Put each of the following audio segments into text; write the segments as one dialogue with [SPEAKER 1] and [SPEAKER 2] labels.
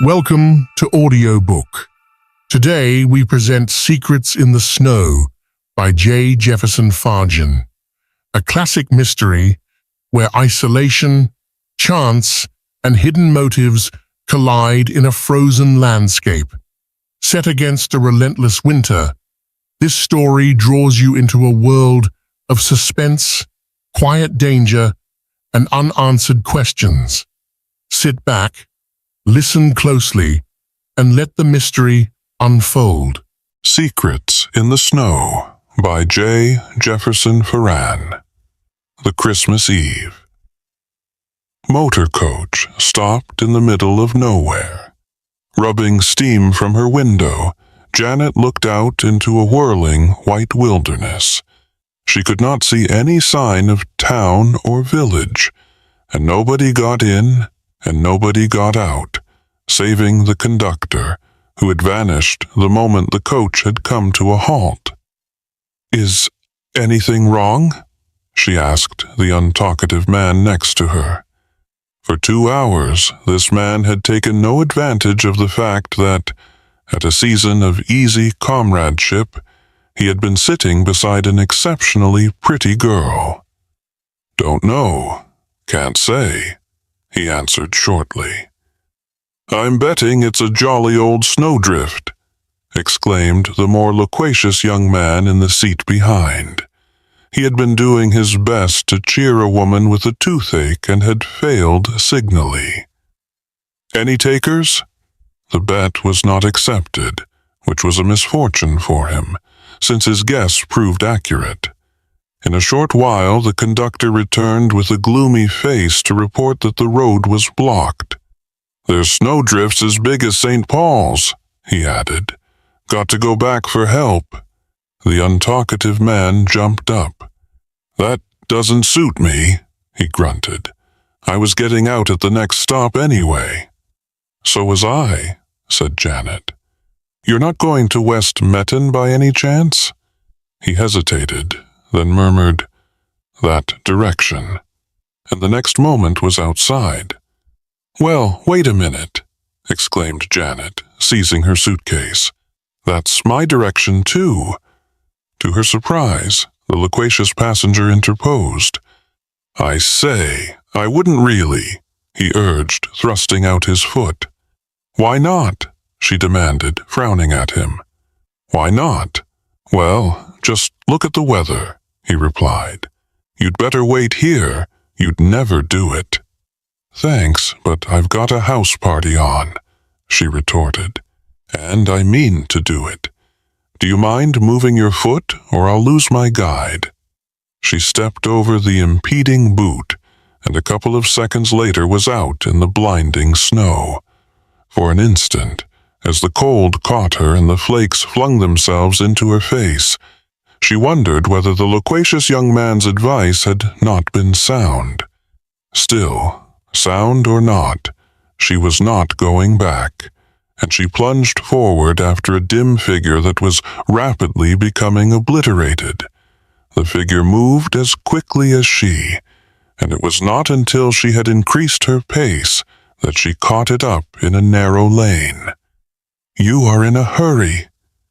[SPEAKER 1] Welcome to Audiobook. Today we present Secrets in the Snow by Jefferson Farjeon, a classic mystery where isolation, chance, and hidden motives collide in a frozen landscape. Set against a relentless winter, this story draws you into a world of suspense, quiet danger, and unanswered questions. Sit back, listen closely, and let the mystery unfold.
[SPEAKER 2] Secrets in the Snow by Jefferson Farjeon. The Christmas Eve. Motor coach stopped in the middle of nowhere. Rubbing steam from her window, Janet looked out into a whirling white wilderness. She could not see any sign of town or village, and nobody got in and nobody got out, saving the conductor, who had vanished the moment the coach had come to a halt. "Is anything wrong?" she asked the untalkative man next to her. For 2 hours, this man had taken no advantage of the fact that, at a season of easy comradeship, he had been sitting beside an exceptionally pretty girl. "Don't know. Can't say," he answered shortly. "I'm betting it's a jolly old snowdrift," exclaimed the more loquacious young man in the seat behind. He had been doing his best to cheer a woman with a toothache and had failed signally. "Any takers?" The bet was not accepted, which was a misfortune for him, since his guess proved accurate. In a short while, the conductor returned with a gloomy face to report that the road was blocked. "There's snowdrifts as big as St. Paul's," he added. "Got to go back for help." The untalkative man jumped up. "That doesn't suit me," he grunted. "I was getting out at the next stop anyway." "So was I," said Janet. "You're not going to West Metten by any chance?" He hesitated, then murmured, "That direction," and the next moment was outside. "Well, wait a minute," exclaimed Janet, seizing her suitcase. "That's my direction, too." To her surprise, the loquacious passenger interposed. "I say, I wouldn't really," he urged, thrusting out his foot. "Why not?" she demanded, frowning at him. "Why not? Well, just look at the weather," he replied. "You'd better wait here. You'd never do it." "Thanks, but I've got a house party on," she retorted. "And I mean to do it. Do you mind moving your foot, or I'll lose my guide?" She stepped over the impeding boot, and a couple of seconds later was out in the blinding snow. For an instant, as the cold caught her and the flakes flung themselves into her face, she wondered whether the loquacious young man's advice had not been sound. Still, sound or not, she was not going back, and she plunged forward after a dim figure that was rapidly becoming obliterated. The figure moved as quickly as she, and it was not until she had increased her pace that she caught it up in a narrow lane. "You are in a hurry,"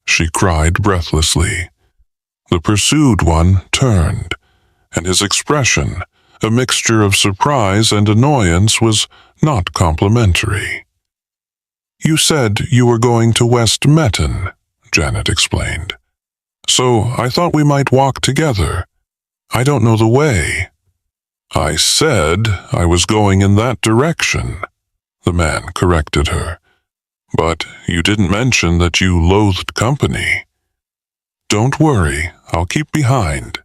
[SPEAKER 2] she cried breathlessly. The pursued one turned, and his expression, a mixture of surprise and annoyance, was not complimentary. "You said you were going to West Metten," Janet explained. "So I thought we might walk together. I don't know the way." "I said I was going in that direction," the man corrected her. "But you didn't mention that you loathed company." "Don't worry, I'll keep behind,"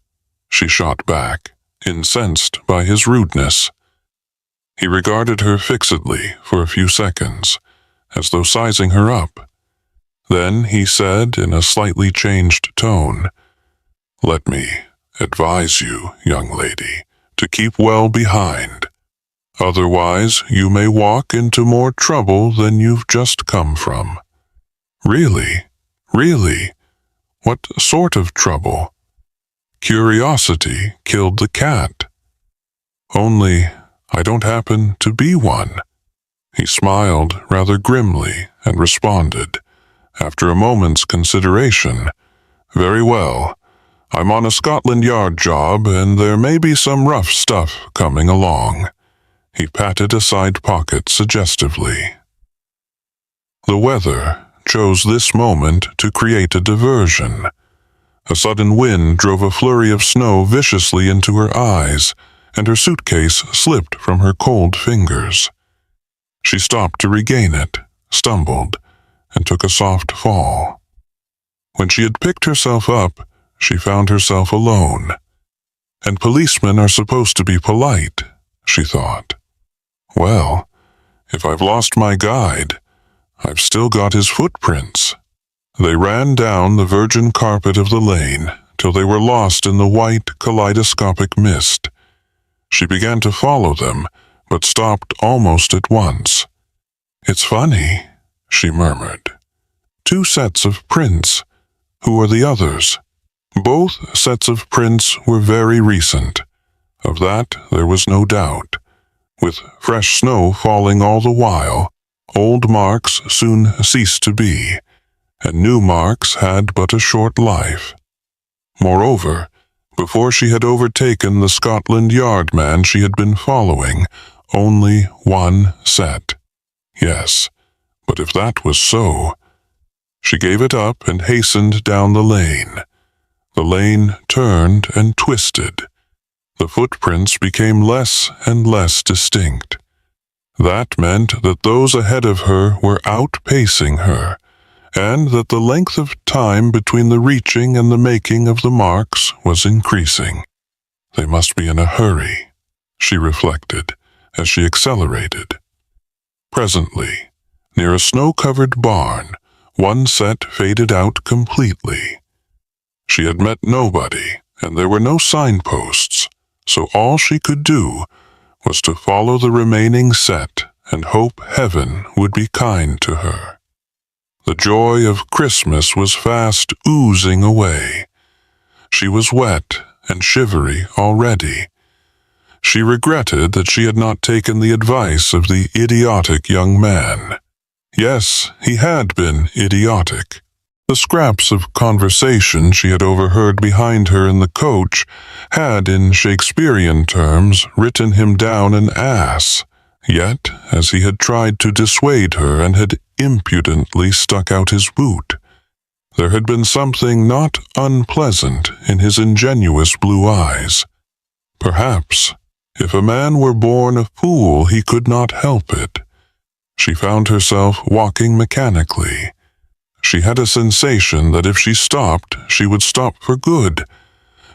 [SPEAKER 2] she shot back, incensed by his rudeness. He regarded her fixedly for a few seconds, as though sizing her up. Then he said in a slightly changed tone, "Let me advise you, young lady, to keep well behind. Otherwise, you may walk into more trouble than you've just come from." "Really? Really? What sort of trouble?" "Curiosity killed the cat." "Only I don't happen to be one." He smiled rather grimly and responded, after a moment's consideration, "Very well. I'm on a Scotland Yard job, and there may be some rough stuff coming along." He patted a side pocket suggestively. The weather chose this moment to create a diversion. A sudden wind drove a flurry of snow viciously into her eyes, and her suitcase slipped from her cold fingers. She stopped to regain it, stumbled, and took a soft fall. When she had picked herself up, she found herself alone. And policemen are supposed to be polite, she thought. Well, if I've lost my guide, I've still got his footprints. They ran down the virgin carpet of the lane till they were lost in the white, kaleidoscopic mist. She began to follow them, but stopped almost at once. "It's funny," she murmured. "Two sets of prints. Who are the others?" Both sets of prints were very recent. Of that there was no doubt. With fresh snow falling all the while, old marks soon ceased to be, and new marks had but a short life. Moreover, before she had overtaken the Scotland Yard man she had been following, only one set. Yes, but if that was so... She gave it up and hastened down the lane. The lane turned and twisted. The footprints became less and less distinct. That meant that those ahead of her were outpacing her, and that the length of time between the reaching and the making of the marks was increasing. They must be in a hurry, she reflected, as she accelerated. Presently, near a snow-covered barn, one set faded out completely. She had met nobody, and there were no signposts, so all she could do was to follow the remaining set and hope heaven would be kind to her. The joy of Christmas was fast oozing away. She was wet and shivery already. She regretted that she had not taken the advice of the idiotic young man. Yes, he had been idiotic. The scraps of conversation she had overheard behind her in the coach had, in Shakespearean terms, written him down an ass. Yet, as he had tried to dissuade her and had impudently stuck out his boot, there had been something not unpleasant in his ingenuous blue eyes. Perhaps, if a man were born a fool, he could not help it. She found herself walking mechanically. She had a sensation that if she stopped, she would stop for good.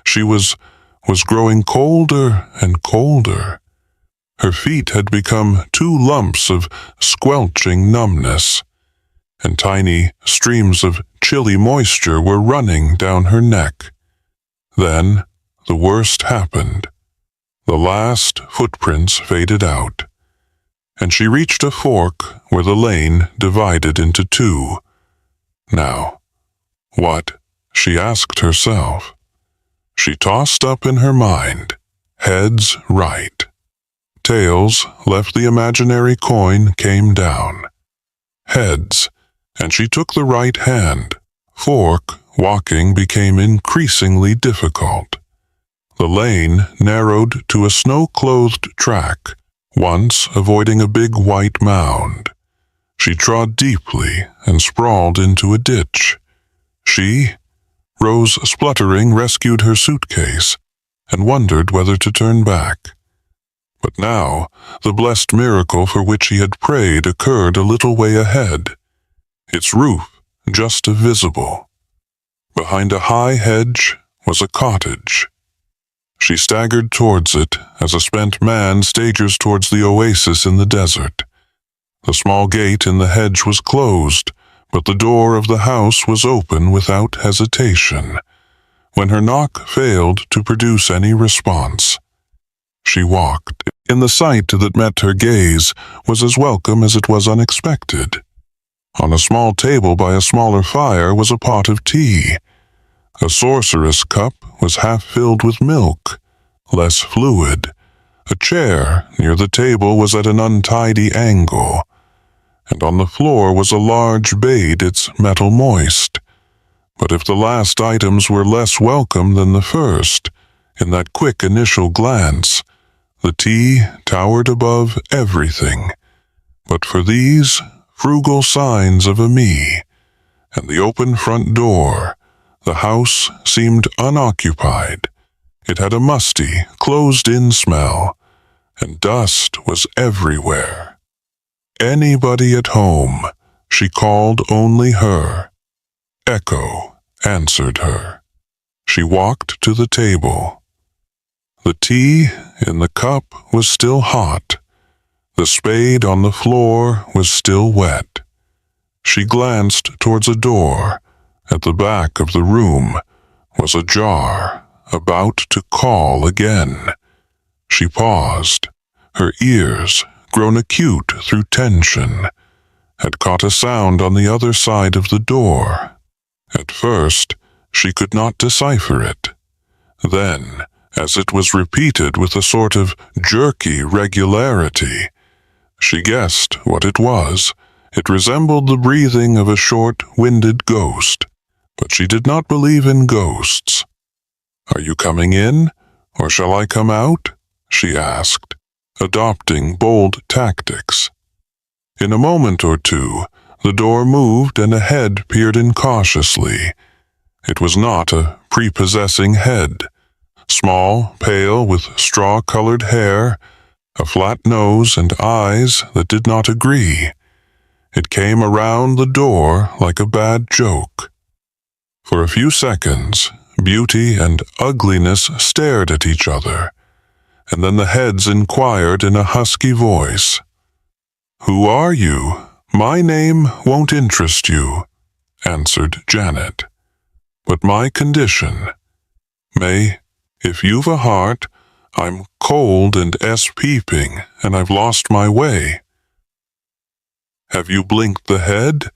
[SPEAKER 2] She was growing colder and colder. Her feet had become two lumps of squelching numbness, and tiny streams of chilly moisture were running down her neck. Then the worst happened. The last footprints faded out, and she reached a fork where the lane divided into two. Now, what? She asked herself. She tossed up in her mind, heads right. Tails left the imaginary coin came down. Heads, and she took the right hand. Fork, walking became increasingly difficult. The lane narrowed to a snow-clothed track, once avoiding a big white mound. She trod deeply and sprawled into a ditch. Rose spluttering, rescued her suitcase and wondered whether to turn back. But now the blessed miracle for which he had prayed occurred a little way ahead, its roof just visible. Behind a high hedge was a cottage. She staggered towards it as a spent man stagers towards the oasis in the desert. The small gate in the hedge was closed, but the door of the house was open without hesitation. When her knock failed to produce any response, she walked. In the sight that met her gaze was as welcome as it was unexpected. On a small table by a smaller fire was a pot of tea. A sorceress cup was half filled with milk, less fluid, A chair near the table was at an untidy angle, and on the floor was a large bade, its metal moist. But if the last items were less welcome than the first, in that quick initial glance, the tea towered above everything. But for these frugal signs of a me, and the open front door, the house seemed unoccupied. It had a musty, closed-in smell, and dust was everywhere. Anybody at home, she called only her. Echo answered her. She walked to the table. The tea in the cup was still hot. The spade on the floor was still wet. She glanced towards a door. At the back of the room was ajar, about to call again. She paused. Her ears, grown acute through tension, had caught a sound on the other side of the door. At first, she could not decipher it. Then, as it was repeated with a sort of jerky regularity, she guessed what it was. It resembled the breathing of a short-winded ghost, but she did not believe in ghosts. "Are you coming in, or shall I come out?" she asked, adopting bold tactics. In a moment or two, the door moved and a head peered in cautiously. It was not a prepossessing head. Small, pale, with straw-colored hair, a flat nose and eyes that did not agree. It came around the door like a bad joke. For a few seconds, beauty and ugliness stared at each other, and then the heads inquired in a husky voice, "Who are you? My name won't interest you," answered Janet. "But my condition. May, if you've a heart, I'm cold and peeping, and I've lost my way." "Have you blinked the head?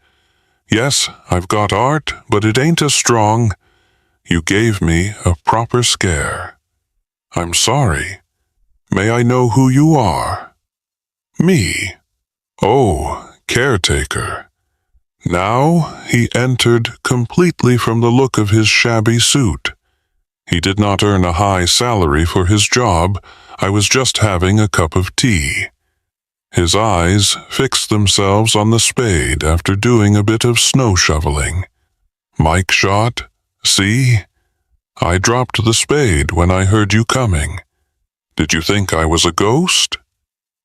[SPEAKER 2] Yes, I've got art, but it ain't as strong. You gave me a proper scare. I'm sorry. May I know who you are?" "Me? Oh, caretaker." Now he entered completely from the look of his shabby suit. He did not earn a high salary for his job. I was just having a cup of tea. His eyes fixed themselves on the spade after doing a bit of snow shoveling. "Mike shot? See? I dropped the spade when I heard you coming. Did you think I was a ghost?"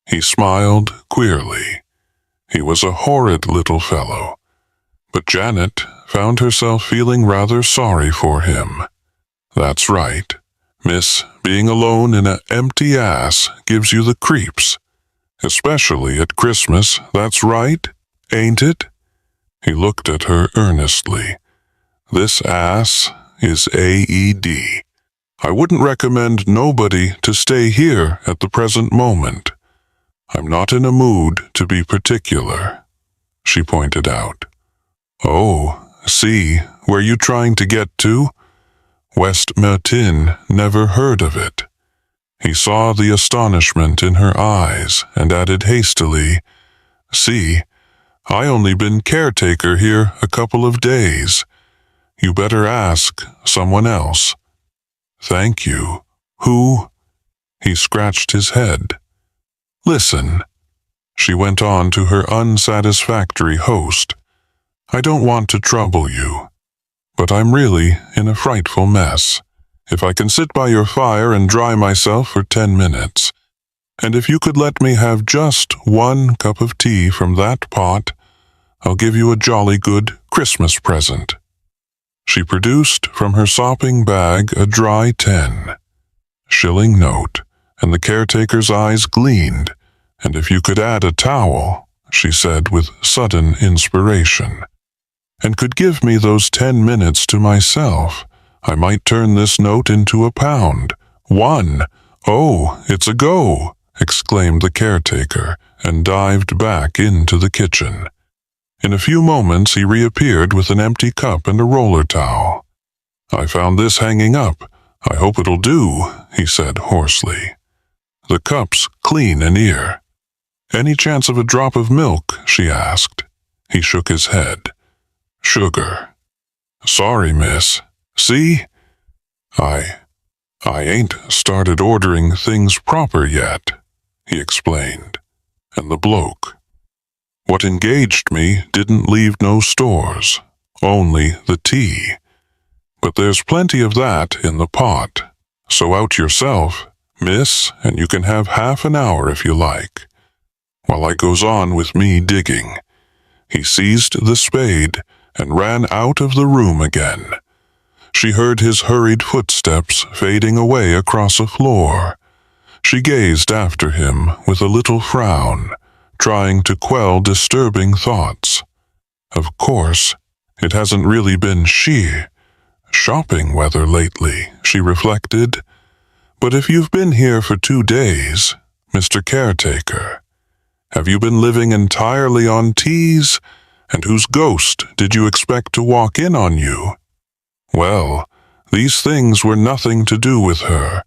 [SPEAKER 2] He smiled queerly. He was a horrid little fellow, but Janet found herself feeling rather sorry for him. "That's right, miss, being alone in an empty ass gives you the creeps. Especially at Christmas, that's right, ain't it?" He looked at her earnestly. "This ass is AED. I wouldn't recommend nobody to stay here at the present moment. I'm not in a mood to be particular," she pointed out. "Oh, see, where you trying to get to? West Mertin, never heard of it." He saw the astonishment in her eyes and added hastily, "See, I only been caretaker here a couple of days. You better ask someone else." "Thank you. Who?" He scratched his head. "Listen," she went on to her unsatisfactory host. "I don't want to trouble you, but I'm really in a frightful mess. If I can sit by your fire and dry myself for 10 minutes, and if you could let me have just one cup of tea from that pot, I'll give you a jolly good Christmas present." She produced from her sopping bag a dry 10-shilling note, and the caretaker's eyes gleamed. "And if you could add a towel," she said with sudden inspiration, "and could give me those 10 minutes to myself, I might turn this note into £1. 1! Oh, it's a go!" exclaimed the caretaker, and dived back into the kitchen. In a few moments he reappeared with an empty cup and a roller towel. "I found this hanging up. I hope it'll do," he said hoarsely. the cups clean and near. "Any chance of a drop of milk?" she asked. He shook his head. "Sugar." "Sorry, miss. See? I ain't started ordering things proper yet," he explained. And the bloke. "What engaged me didn't leave no stores, only the tea. But there's plenty of that in the pot, so out yourself, miss, and you can have half an hour if you like, while I goes on with me digging." He seized the spade and ran out of the room again. She heard his hurried footsteps fading away across a floor. She gazed after him with a little frown, trying to quell disturbing thoughts. Of course, it hasn't really been shopping weather lately, she reflected. But if you've been here for 2 days, Mr. Caretaker, have you been living entirely on teas? And whose ghost did you expect to walk in on you? Well, these things were nothing to do with her.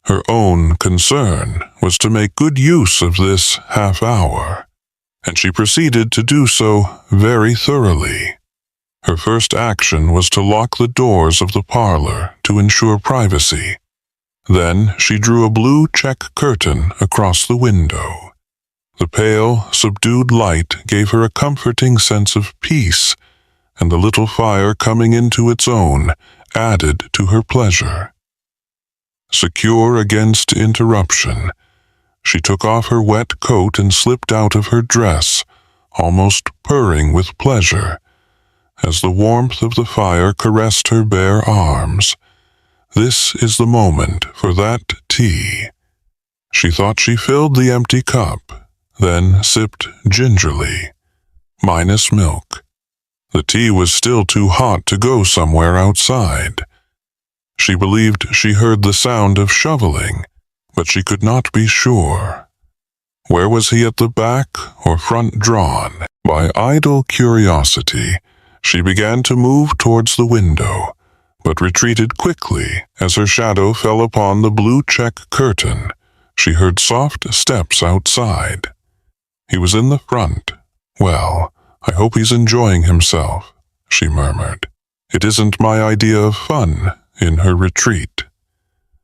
[SPEAKER 2] Her own concern was to make good use of this half hour, and she proceeded to do so very thoroughly. Her first action was to lock the doors of the parlor to ensure privacy. Then she drew a blue check curtain across the window. The pale, subdued light gave her a comforting sense of peace, and the little fire coming into its own added to her pleasure. Secure against interruption, she took off her wet coat and slipped out of her dress, almost purring with pleasure, as the warmth of the fire caressed her bare arms. This is the moment for that tea. She thought she filled the empty cup, then sipped gingerly, minus milk. The tea was still too hot to go somewhere outside. She believed she heard the sound of shoveling, but she could not be sure. Where was he, at the back or front drawn? By idle curiosity, she began to move towards the window, but retreated quickly as her shadow fell upon the blue check curtain. She heard soft steps outside. He was in the front. "Well, I hope he's enjoying himself," she murmured. "It isn't my idea of fun in her retreat."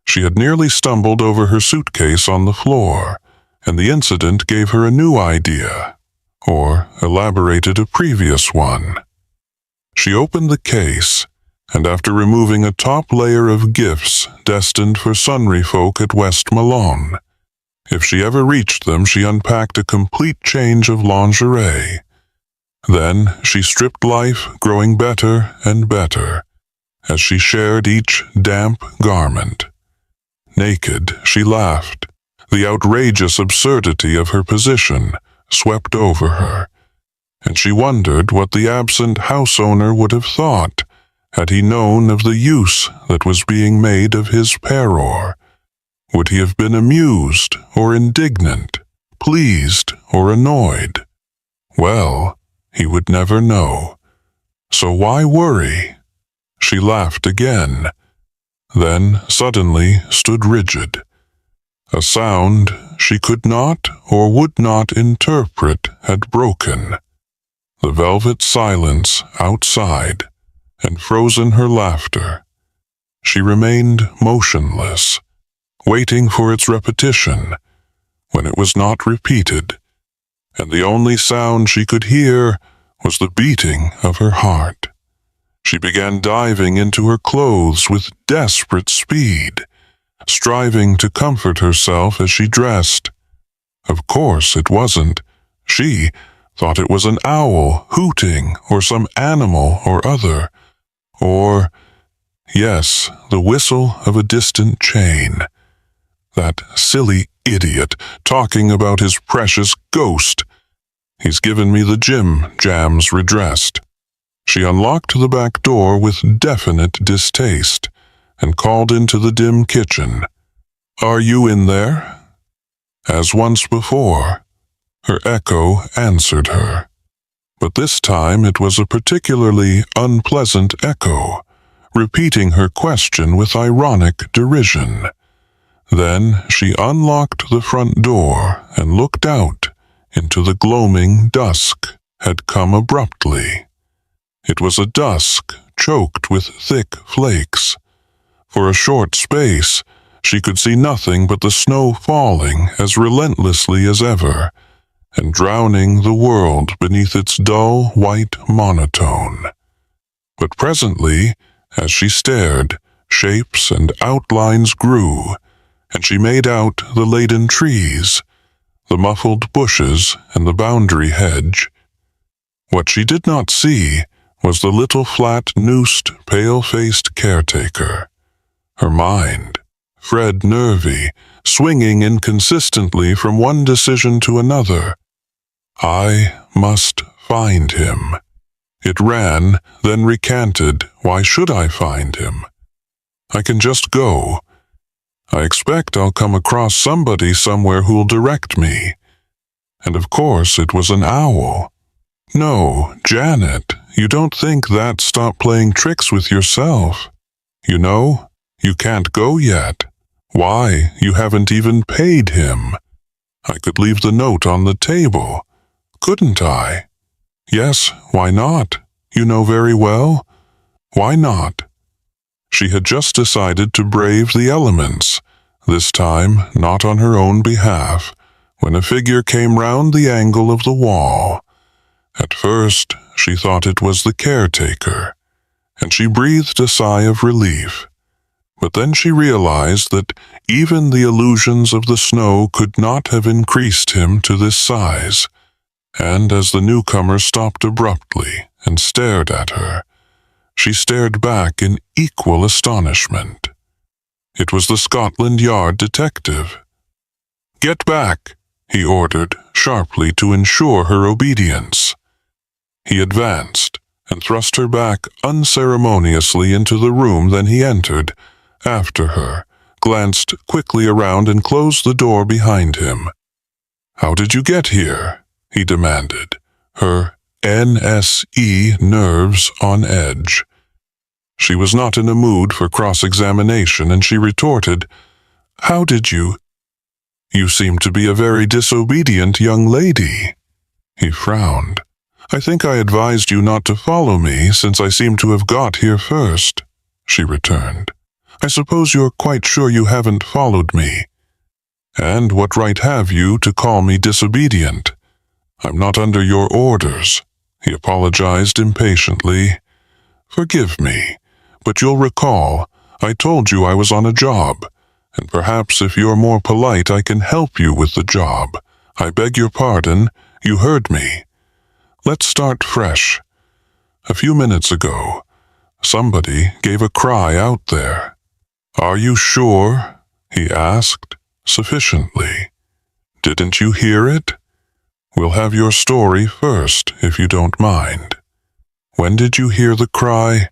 [SPEAKER 2] She had nearly stumbled over her suitcase on the floor, and the incident gave her a new idea, or elaborated a previous one. She opened the case, and after removing a top layer of gifts destined for sundry folk at West Malone, if she ever reached them, she unpacked a complete change of lingerie. Then she stripped life, growing better and better, as she shared each damp garment. Naked, she laughed. The outrageous absurdity of her position swept over her, and she wondered what the absent house owner would have thought had he known of the use that was being made of his paror. Would he have been amused or indignant, pleased or annoyed? Well, he would never know. So why worry? She laughed again, then suddenly stood rigid. A sound she could not or would not interpret had broken. The velvet silence outside and frozen her laughter. She remained motionless, waiting for its repetition, when it was not repeated, and the only sound she could hear was the beating of her heart. She began diving into her clothes with desperate speed, striving to comfort herself as she dressed. Of course it wasn't. She thought it was an owl hooting, or some animal or other, or, yes, the whistle of a distant chain. That silly idiot talking about his precious ghost. He's given me the gym jams redressed. She unlocked the back door with definite distaste and called into the dim kitchen. "Are you in there?" As once before, her echo answered her. But this time it was a particularly unpleasant echo, repeating her question with ironic derision. Then she unlocked the front door and looked out into the gloaming dusk had come abruptly. It was a dusk choked with thick flakes. For a short space, she could see nothing but the snow falling as relentlessly as ever, and drowning the world beneath its dull white monotone. But presently, as she stared, shapes and outlines grew, and she made out the laden trees, the muffled bushes, and the boundary hedge. What she did not see was the little flat-noosed, pale-faced caretaker. Her mind, Fred Nervy, swinging inconsistently from one decision to another. I must find him. It ran, then recanted, why should I find him? I can just go. I expect I'll come across somebody somewhere who'll direct me. And of course it was an owl. No, Janet, you don't think that stop playing tricks with yourself. You know, you can't go yet. Why, you haven't even paid him. I could leave the note on the table, couldn't I? Yes, why not? You know very well. Why not? She had just decided to brave the elements, this time not on her own behalf, when a figure came round the angle of the wall. At first, she thought it was the caretaker, and she breathed a sigh of relief. But then she realized that even the illusions of the snow could not have increased him to this size, and as the newcomer stopped abruptly and stared at her, she stared back in equal astonishment. It was the Scotland Yard detective. "Get back," he ordered sharply to ensure her obedience. He advanced and thrust her back unceremoniously into the room. Then he entered after her, glanced quickly around and closed the door behind him. "How did you get here?" he demanded, her NSE nerves on edge. She was not in a mood for cross-examination, and she retorted, "How did you? You seem to be a very disobedient young lady." He frowned. "I think I advised you not to follow me, since I seem to have got here first," she returned. "I suppose you're quite sure you haven't followed me. And what right have you to call me disobedient? I'm not under your orders," he apologized impatiently. "Forgive me, but you'll recall I told you I was on a job, and perhaps if you're more polite I can help you with the job. I beg your pardon, you heard me. Let's start fresh. A few minutes ago, somebody gave a cry out there." "Are you sure?" he asked, sufficiently. "Didn't you hear it? We'll have your story first, if you don't mind. When did you hear the cry?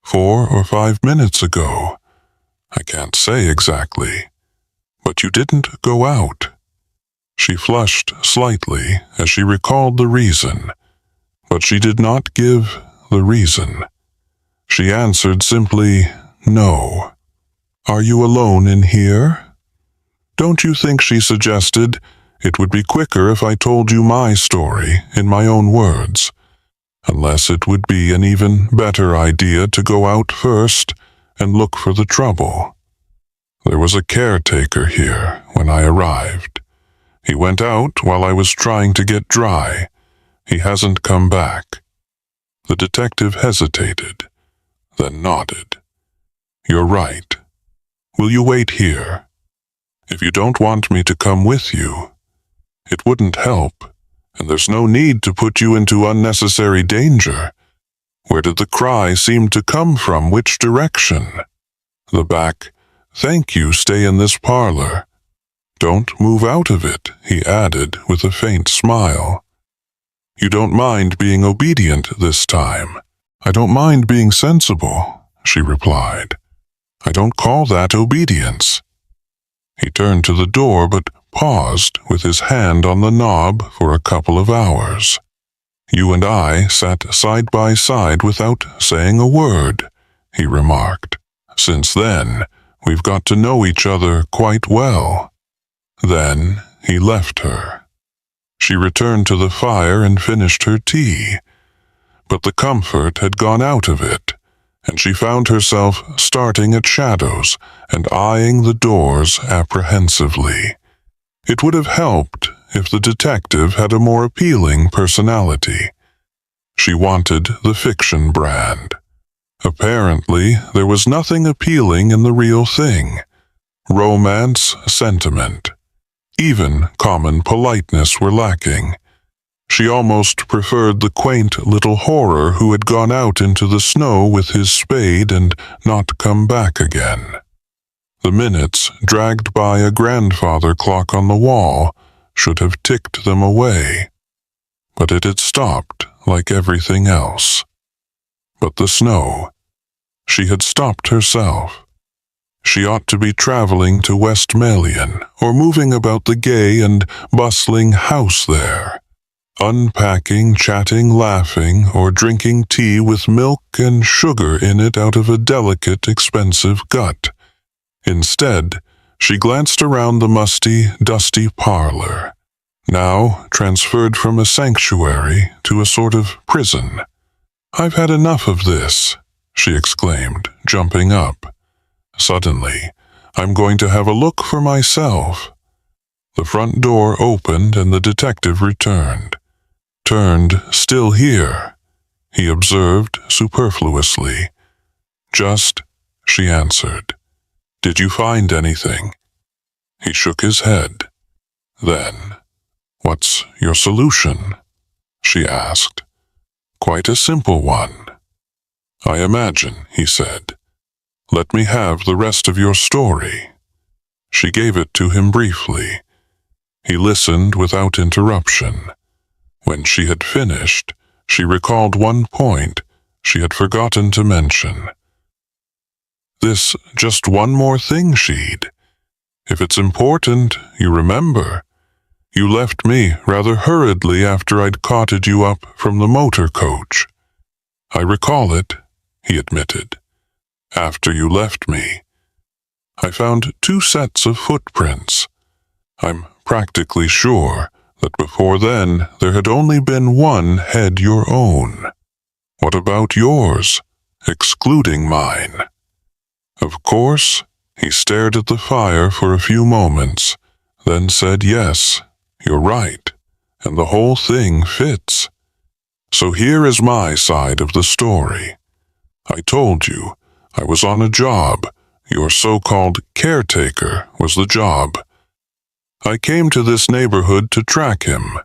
[SPEAKER 2] 4 or 5 minutes ago? I can't say exactly. But you didn't go out." She flushed slightly as she recalled the reason, but she did not give the reason. She answered simply, "No." "Are you alone in here?" "Don't you think," she suggested, "it would be quicker if I told you my story in my own words? Unless it would be an even better idea to go out first and look for the trouble. There was a caretaker here when I arrived. He went out while I was trying to get dry. He hasn't come back." The detective hesitated, then nodded. "You're right. Will you wait here? If you don't want me to come with you, it wouldn't help, and there's no need to put you into unnecessary danger. Where did the cry seem to come from? Which direction?" "The back. Thank you, stay in this parlor. Don't move out of it," he added with a faint smile. "You don't mind being obedient this time?" "I don't mind being sensible," she replied. "I don't call that obedience." He turned to the door but paused with his hand on the knob for a couple of hours. "You and I sat side by side without saying a word," he remarked. "Since then, We've got to know each other quite well." Then he left her. She returned to the fire and finished her tea, but the comfort had gone out of it, and she found herself starting at shadows and eyeing the doors apprehensively. It would have helped if the detective had a more appealing personality. She wanted the fiction brand. Apparently, there was nothing appealing in the real thing. Romance, sentiment, even common politeness were lacking. She almost preferred the quaint little horror who had gone out into the snow with his spade and not come back again. The minutes, dragged by a grandfather clock on the wall, should have ticked them away. But it had stopped like everything else. But the snow. She had stopped herself. She ought to be traveling to Westmalion, or moving about the gay and bustling house there, unpacking, chatting, laughing, or drinking tea with milk and sugar in it out of a delicate, expensive gut. Instead, she glanced around the musty, dusty parlor, now transferred from a sanctuary to a sort of prison. "I've had enough of this," she exclaimed, jumping up. "Suddenly, I'm going to have a look for myself." The front door opened and the detective returned. "Turned still here," he observed superfluously. "Just," she answered. "Did you find anything?" He shook his head. Then, "What's your solution?" she asked. "Quite a simple one." "I imagine," he said. "Let me have the rest of your story." She gave it to him briefly. He listened without interruption. When she had finished, she recalled one point she had forgotten to mention. "This just one more thing, Sheed. If it's important, you remember. You left me rather hurriedly after I'd carted you up from the motor coach." "I recall it," he admitted. "After you left me, I found 2 sets of footprints. I'm practically sure that before then there had only been one head your own. What about yours, excluding mine?" Of course, he stared at the fire for a few moments, then said, "Yes, you're right, and the whole thing fits. So here is my side of the story. I told you I was on a job. Your so-called caretaker was the job. I came to this neighborhood to track him.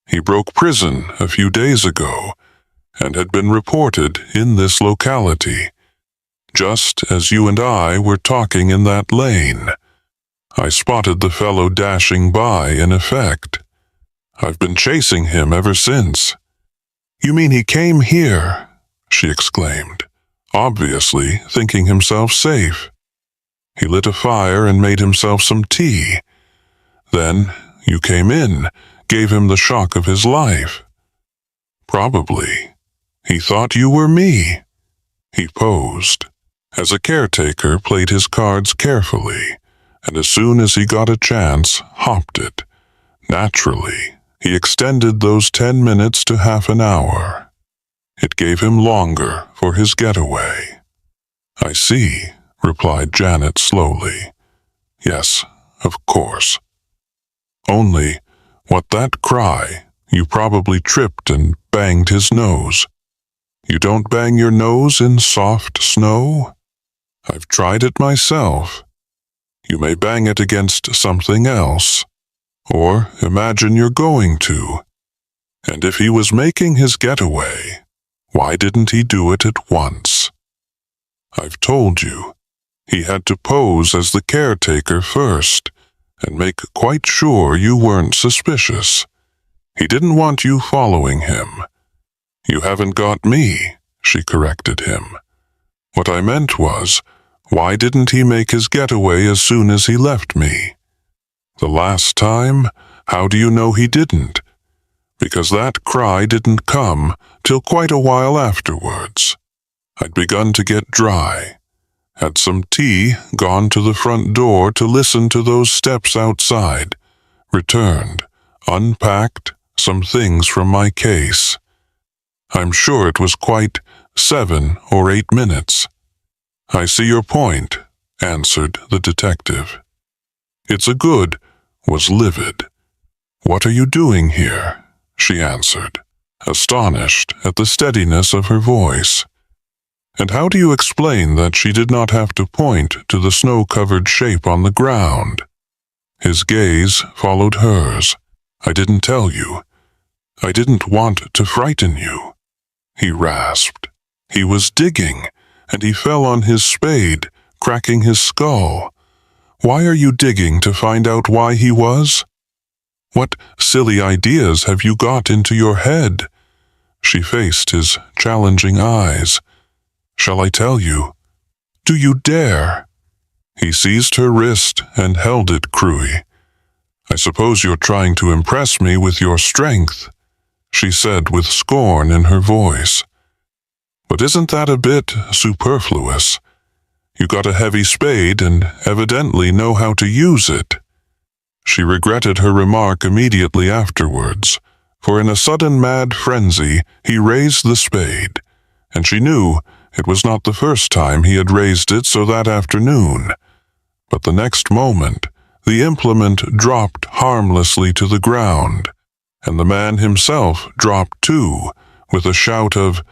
[SPEAKER 2] He broke prison a few days ago and had been reported in this locality, just as you and I were talking in that lane. I spotted the fellow dashing by in effect. I've been chasing him ever since." "You mean he came here?" she exclaimed, obviously thinking himself safe. He lit a fire and made himself some tea. "Then you came in, gave him the shock of his life." "Probably. He thought you were me." He posed. As a caretaker, played his cards carefully, and as soon as he got a chance, hopped it. Naturally, he extended those 10 minutes to half an hour. It gave him longer for his getaway. "I see," replied Janet slowly. "Yes, of course. Only, what that cry, you probably tripped and banged his nose. You don't bang your nose in soft snow? I've tried it myself. You may bang it against something else, or imagine you're going to. And if he was making his getaway, why didn't he do it at once? I've told you, he had to pose as the caretaker first, and make quite sure you weren't suspicious. He didn't want you following him. You haven't got me," she corrected him. "What I meant was, why didn't he make his getaway as soon as he left me? The last time, how do you know he didn't? Because that cry didn't come till quite a while afterwards. I'd begun to get dry. had some tea, gone to the front door to listen to those steps outside, returned, unpacked some things from my case. I'm sure it was quite 7 or 8 minutes. I see your point, answered the detective. It's a good, was livid. What are you doing here? She answered, astonished at the steadiness of her voice. And how do you explain that she did not have to point to the snow-covered shape on the ground? His gaze followed hers. I didn't tell you. I didn't want to frighten you. He rasped. He was digging, and he fell on his spade, cracking his skull. Why are you digging to find out why he was? What silly ideas have you got into your head? She faced his challenging eyes. Shall I tell you? Do you dare? He seized her wrist and held it, Cruy. I suppose you're trying to impress me with your strength, she said with scorn in her voice. But isn't that a bit superfluous? You got a heavy spade and evidently know how to use it. She regretted her remark immediately afterwards, for in a sudden mad frenzy he raised the spade, and she knew it was not the first time he had raised it so that afternoon. But the next moment, the implement dropped harmlessly to the ground, and the man himself dropped too, with a shout of,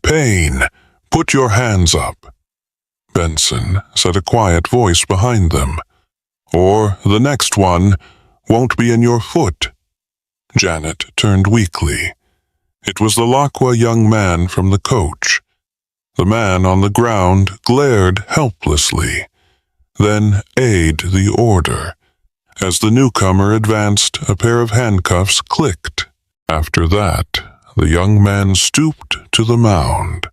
[SPEAKER 2] "Pain! Put your hands up!" Benson said a quiet voice behind them, "Or the next one won't be in your foot." Janet turned weakly. It was the Laqua young man from the coach. The man on the ground glared helplessly, then eyed the order. As the newcomer advanced, a pair of handcuffs clicked. After that, the young man stooped to the mound,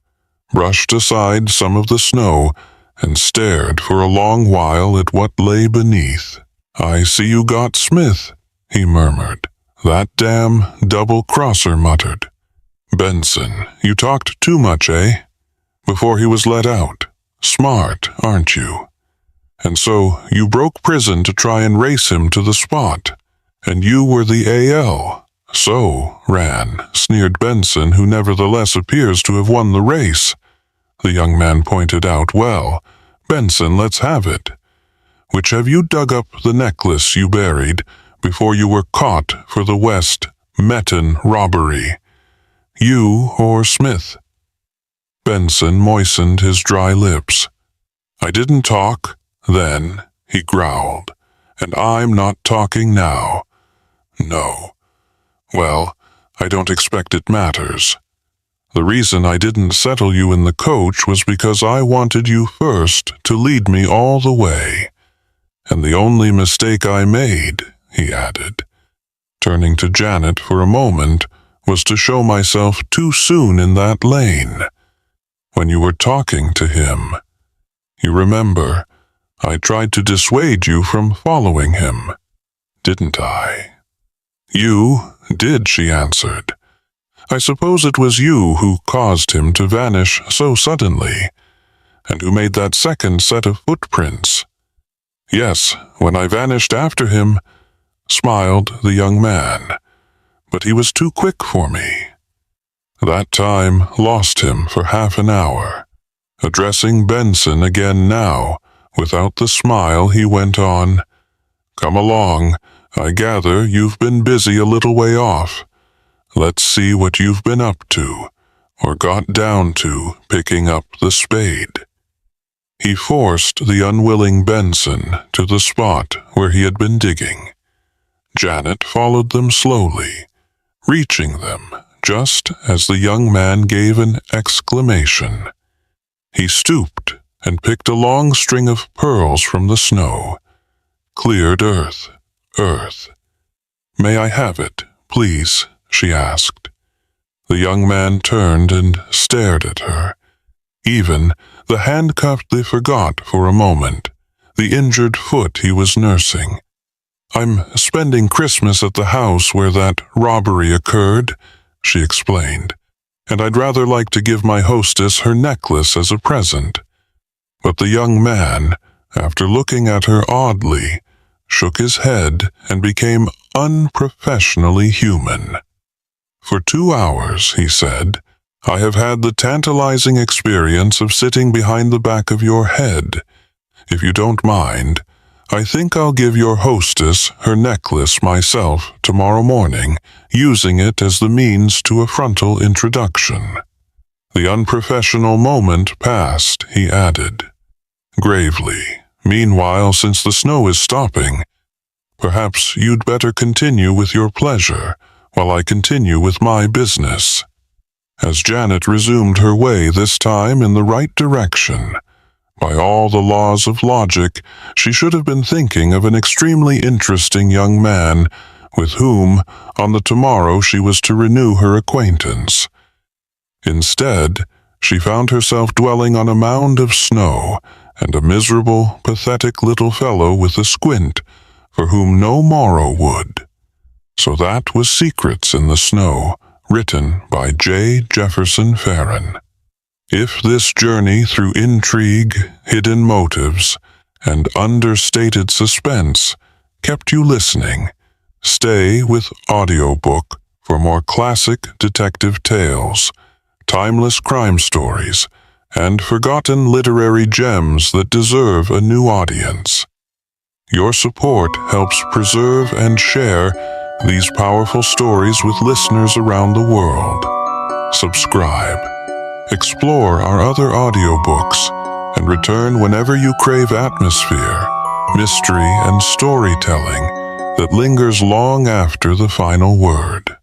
[SPEAKER 2] brushed aside some of the snow, and stared for a long while at what lay beneath. "I see you got Smith," he murmured. "That damn double-crosser," muttered. "Benson, you talked too much, eh? Before he was let out. Smart, aren't you? And so you broke prison to try and race him to the spot. And you were the AL. So, Ran, sneered Benson, who nevertheless appears to have won the race. The young man pointed out, "Well, Benson, let's have it. Which have you dug up the necklace you buried before you were caught for the West Metten robbery? You or Smith?" Benson moistened his dry lips. "I didn't talk then," he growled, "and I'm not talking now. No. Well, I don't expect it matters. The reason I didn't settle you in the coach was because I wanted you first to lead me all the way. And the only mistake I made," he added, turning to Janet for a moment, "was to show myself too soon in that lane. When you were talking to him, you remember, I tried to dissuade you from following him, didn't I?" "You did," she answered. "I suppose it was you who caused him to vanish so suddenly, and who made that second set of footprints." "Yes, when I vanished after him," smiled the young man, "but he was too quick for me. That time lost him for half an hour." Addressing Benson again now, without the smile, he went on, "Come along. I gather you've been busy a little way off. Let's see what you've been up to, or got down to, picking up the spade." He forced the unwilling Benson to the spot where he had been digging. Janet followed them slowly, reaching them just as the young man gave an exclamation. He stooped and picked a long string of pearls from the snow. "Cleared earth. "May I have it, please?" she asked. The young man turned and stared at her. Even the handcuff they forgot for a moment, the injured foot he was nursing. "I'm spending Christmas at the house where that robbery occurred," she explained, "and I'd rather like to give my hostess her necklace as a present." But the young man, after looking at her oddly, shook his head and became unprofessionally human. "For 2 hours," he said, "I have had the tantalizing experience of sitting behind the back of your head. If you don't mind, I think I'll give your hostess her necklace myself tomorrow morning, using it as the means to a frontal introduction." The unprofessional moment passed, he added, gravely. "Meanwhile, since the snow is stopping, perhaps you'd better continue with your pleasure while I continue with my business." As Janet resumed her way, this time in the right direction, by all the laws of logic, she should have been thinking of an extremely interesting young man with whom, on the tomorrow, she was to renew her acquaintance. Instead, she found herself dwelling on a mound of snow and a miserable, pathetic little fellow with a squint for whom no morrow would. So that was Secrets in the Snow, written by J. Jefferson Farjeon. If this journey through intrigue, hidden motives, and understated suspense kept you listening, stay with Audiobook for more classic detective tales, timeless crime stories, and forgotten literary gems that deserve a new audience. Your support helps preserve and share these powerful stories with listeners around the world. Subscribe, explore our other audiobooks, and return whenever you crave atmosphere, mystery, and storytelling that lingers long after the final word.